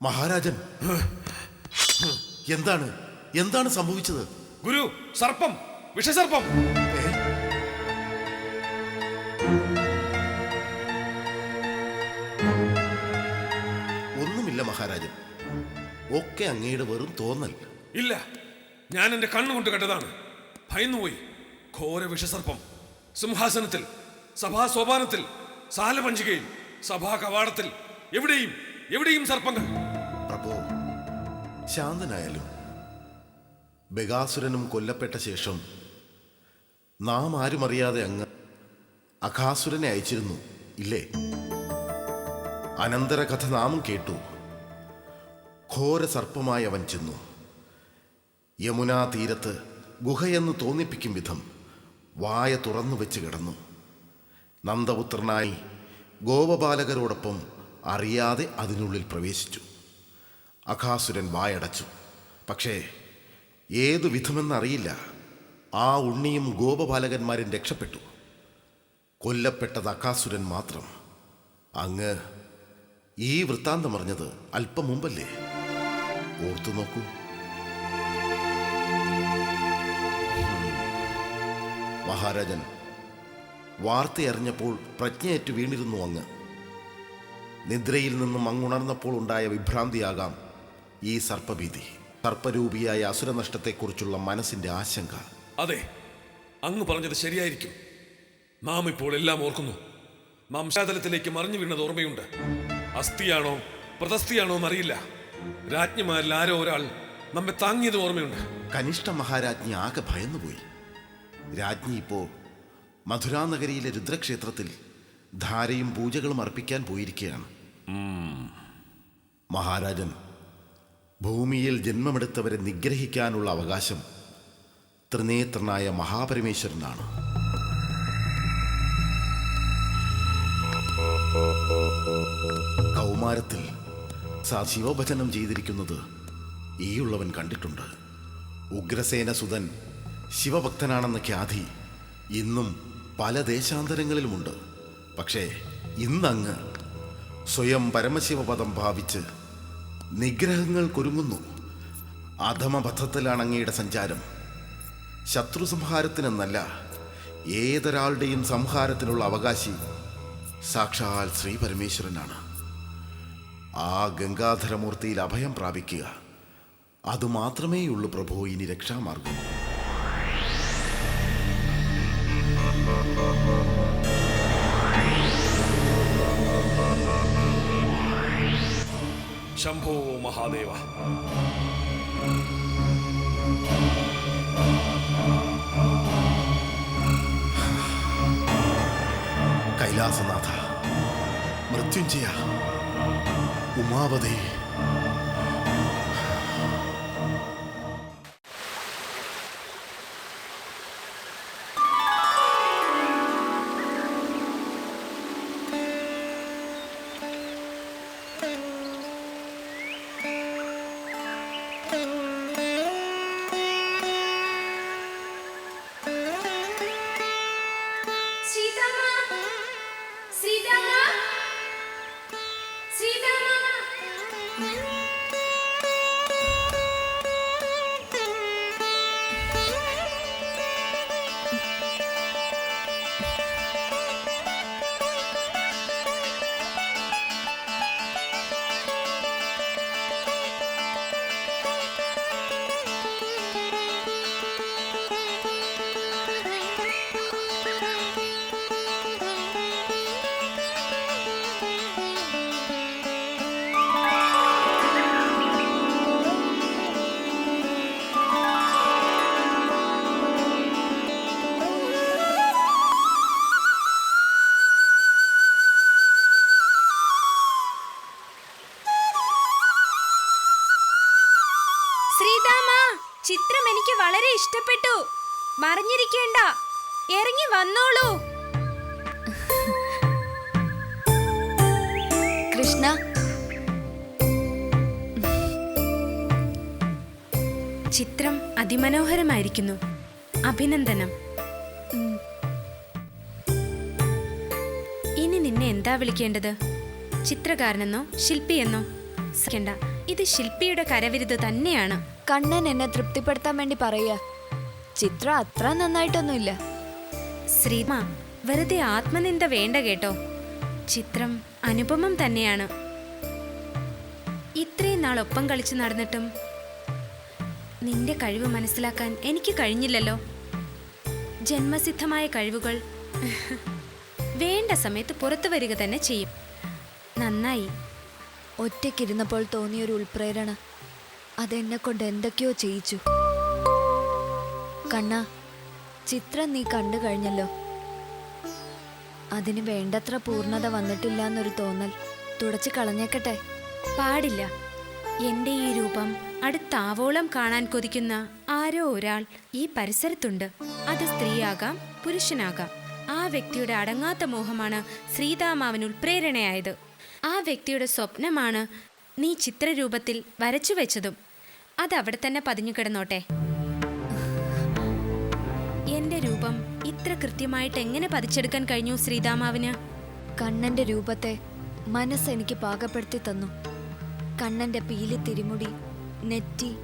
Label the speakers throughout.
Speaker 1: മഹാരാജൻ, എന്താണ് എന്താണ് സംഭവിച്ചത്?
Speaker 2: ഗുരു, സർപ്പം, വിഷസർപ്പം.
Speaker 1: ഒന്നുമില്ല മഹാരാജൻ, ഒക്കെ അങ്ങയുടെ വെറും തോന്നൽ.
Speaker 2: ഇല്ല, ഞാൻ എന്റെ കണ്ണുകൊണ്ട് കണ്ടതാണ്. ഭയന്നുപോയി. ഘോര വിഷസർപ്പം സിംഹാസനത്തിൽ, സഭാ സോപാനത്തിൽ, സാലപഞ്ചികയിൽ, സഭാ കവാടത്തിൽ, എവിടെയും എവിടെയും സർപ്പങ്ങൾ.
Speaker 1: പ്രഭു, ശാന്തനായാലും. ബഗാസുരനും കൊല്ലപ്പെട്ട ശേഷം നാം ആരും അറിയാതെ അങ്ങ് അഘാസുരനെ അയച്ചിരുന്നു, ഇല്ലേ? അനന്തരകഥ നാമും കേട്ടു. ഘോര സർപ്പമായി അവൻ ചെന്നു. യമുനാ തീരത്ത് ഗുഹയെന്ന് തോന്നിപ്പിക്കും വിധം വായ തുറന്നു വെച്ച് കിടന്നു. നന്ദപുത്രനായി ഗോപബാലകരോടൊപ്പം അറിയാതെ അതിനുള്ളിൽ പ്രവേശിച്ചു. അഘാസുരൻ വായടച്ചു. പക്ഷേ ഏതു വിധമെന്നറിയില്ല, ആ ഉണ്ണിയും ഗോപബാലകന്മാരും രക്ഷപ്പെട്ടു. കൊല്ലപ്പെട്ടത് അഘാസുരൻ മാത്രം. അങ്ങ് ഈ വൃത്താന്തമറിഞ്ഞത് അല്പം മുമ്പല്ലേ? ഓർത്തു നോക്കൂ. മഹാരാജൻ, വാർത്തയറിഞ്ഞപ്പോൾ പ്രജ്ഞയേറ്റു വീണിരുന്നു അങ്ങ്. നിദ്രയിൽ നിന്നും അങ്ങുണർന്നപ്പോൾ ഉണ്ടായ വിഭ്രാന്തിയാകാം ഈ സർപ്പഭീതി, സർപ്പരൂപിയായ അസുരനഷ്ടത്തെക്കുറിച്ചുള്ള മനസ്സിന്റെ ആശങ്ക.
Speaker 2: അതെ, അങ്ങ് പറഞ്ഞത് ശരിയായിരിക്കും. നാം ഇപ്പോൾ എല്ലാം ഓർക്കുന്നു. മാംസാതലത്തിലേക്ക് മറിഞ്ഞു വീണത് ഓർമ്മയുണ്ട്. അസ്ഥിയാണോ പ്രതസ്ഥിയാണോ എന്നറിയില്ല. രാജ്ഞിമാരിൽ ആരോ ഒരാൾ നമ്മെ താങ്ങിയത് ഓർമ്മയുണ്ട്.
Speaker 1: കനിഷ്ഠ മഹാരാജ്ഞി ആകെ ഭയന്നുപോയി. രാജ്ഞി ഇപ്പോൾ മധുരാനഗരിയിലെ രുദ്രക്ഷേത്രത്തിൽ ധാരയും പൂജകളും അർപ്പിക്കാൻ പോയിരിക്കുകയാണ്. മഹാരാജൻ, ഭൂമിയിൽ ജന്മമെടുത്തവരെ നിഗ്രഹിക്കാനുള്ള അവകാശം ത്രിനേത്രനായ മഹാപരമേശ്വരനാണ്. കൗമാരത്തിൽ ശിവഭജനം ചെയ്തിരിക്കുന്നത് ഈയുള്ളവൻ കണ്ടിട്ടുണ്ട്. ഉഗ്രസേന സുതൻ ശിവഭക്തനാണെന്ന ഖ്യാതി ഇന്നും പല ദേശാന്തരങ്ങളിലുമുണ്ട്. പക്ഷേ ഇന്നങ്ങ് സ്വയം പരമശിവപദം ഭാവിച്ച് നിഗ്രഹങ്ങൾക്കൊരുങ്ങുന്നു. അധമപഥത്തിലാണ് അങ്ങയുടെ സഞ്ചാരം. ശത്രു സംഹാരത്തിനെന്നല്ല, ഏതൊരാളുടെയും സംഹാരത്തിനുള്ള അവകാശി സാക്ഷാൽ ശ്രീ പരമേശ്വരനാണ്. ആ ഗംഗാധരമൂർത്തിയിൽ അഭയം പ്രാപിക്കുക, അതുമാത്രമേയുള്ളൂ പ്രഭു ഇനി രക്ഷാമാർഗം.
Speaker 2: ശംഭോ മഹാദേവ.
Speaker 1: കൈലാസനാഥ, മൃത്യുഞ്ജയ, ഉമാവതി,
Speaker 3: ചിത്രം എനിക്ക് വളരെ ഇഷ്ടപ്പെട്ടു. മറിഞ്ഞിരിക്കേണ്ട, ഇറങ്ങി വന്നോളൂ.
Speaker 4: കൃഷ്ണ.
Speaker 3: ചിത്രം അതിമനോഹരമായിരിക്കുന്നു. അഭിനന്ദനം. ഇനി നിന്നെ എന്താ വിളിക്കേണ്ടത്? ചിത്രകാരനെന്നോ ശില്പിയെന്നോ? ണ്ട, ഇത് ശില്പിയുടെ കരവിരുത് തന്നെയാണ്.
Speaker 4: കണ്ണൻ എന്നെ തൃപ്തിപ്പെടുത്താൻ വേണ്ടി പറയാ. ചിത്രം അത്ര നന്നായിട്ടൊന്നുമില്ല.
Speaker 3: ശ്രീമ, വെറുതെ ആത്മനിന്ദ വേണ്ട കേട്ടോ. ചിത്രം അനുപമം തന്നെയാണ്. ഇത്രയും നാൾ ഒപ്പം കളിച്ചു നടന്നിട്ടും നിന്റെ കഴിവ് മനസ്സിലാക്കാൻ എനിക്ക് കഴിഞ്ഞില്ലല്ലോ. ജന്മസിദ്ധമായ കഴിവുകൾ വേണ്ട സമയത്ത് പുറത്തു വരിക തന്നെ ചെയ്യും. നന്നായി.
Speaker 4: ഒറ്റയ്ക്കിരുന്നപ്പോൾ തോന്നിയൊരു ഉൾപ്രേരണ അതെന്നെ കൊണ്ട് എന്തൊക്കെയോ ചെയ്യിച്ചു. കണ്ണ, ചിത്രം നീ കണ്ടു കഴിഞ്ഞല്ലോ. അതിന് വേണ്ടത്ര പൂർണ്ണത വന്നിട്ടില്ല എന്നൊരു തോന്നൽ തുടച്ചു കളഞ്ഞേക്കട്ടെ.
Speaker 3: പാടില്ല. എന്റെ ഈ രൂപം അടുത്താവോളം കാണാൻ കൊതിക്കുന്ന ആരോ ഒരാൾ ഈ പരിസരത്തുണ്ട്. അത് സ്ത്രീയാകാം, പുരുഷനാകാം. ആ വ്യക്തിയുടെ അടങ്ങാത്ത മോഹമാണ് ശ്രീതാമാവിന് ഉൾപ്രേരണയായത്. ആ വ്യക്തിയുടെ സ്വപ്നമാണ് നീ ചിത്രരൂപത്തിൽ വരച്ചു വെച്ചതും. അതവിടെ തന്നെ പതിഞ്ഞു കിടന്നോട്ടെ. എന്റെ രൂപം ഇത്ര കൃത്യമായിട്ട് എങ്ങനെ പതിച്ചെടുക്കാൻ കഴിഞ്ഞു ശ്രീതാമാവിന്?
Speaker 4: കണ്ണന്റെ രൂപത്തെ മനസ്സെനിക്ക് പാകപ്പെടുത്തി തന്നു. കണ്ണന്റെ പീലി തിരിമുടി, നെറ്റി,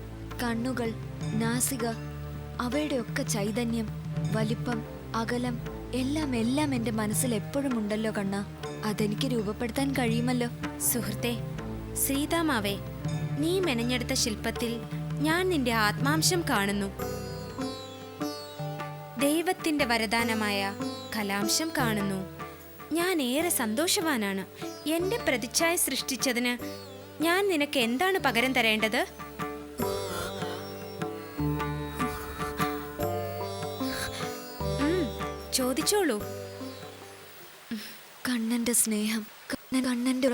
Speaker 4: കണ്ണുകൾ, നാസിക, അവയുടെയൊക്കെ ചൈതന്യം, വലിപ്പം, അകലം എല്ലാം എല്ലാം എൻ്റെ മനസ്സിൽ എപ്പോഴും ഉണ്ടല്ലോ കണ്ണ. അതെനിക്ക് രൂപപ്പെടുത്താൻ കഴിയുമല്ലോ.
Speaker 3: സുഹൃത്തെ, ശ്രീതാമാവേ, നീ മെനഞ്ഞെടുത്ത ശില്പത്തിൽ ഞാൻ നിന്റെ ആത്മാംശം കാണുന്നു. ദൈവത്തിന്റെ വരദാനമായ കലാംശം കാണുന്നു. ഞാൻ ഏറെ സന്തോഷവാനാണ്. എന്റെ പ്രതിച്ഛായ സൃഷ്ടിച്ചതിന് ഞാൻ നിനക്ക് എന്താണ് പകരം തരേണ്ടത്? ചോദിച്ചോളൂ.
Speaker 4: കണ്ണന്റെ സ്നേഹം, കണ്ണന്റെ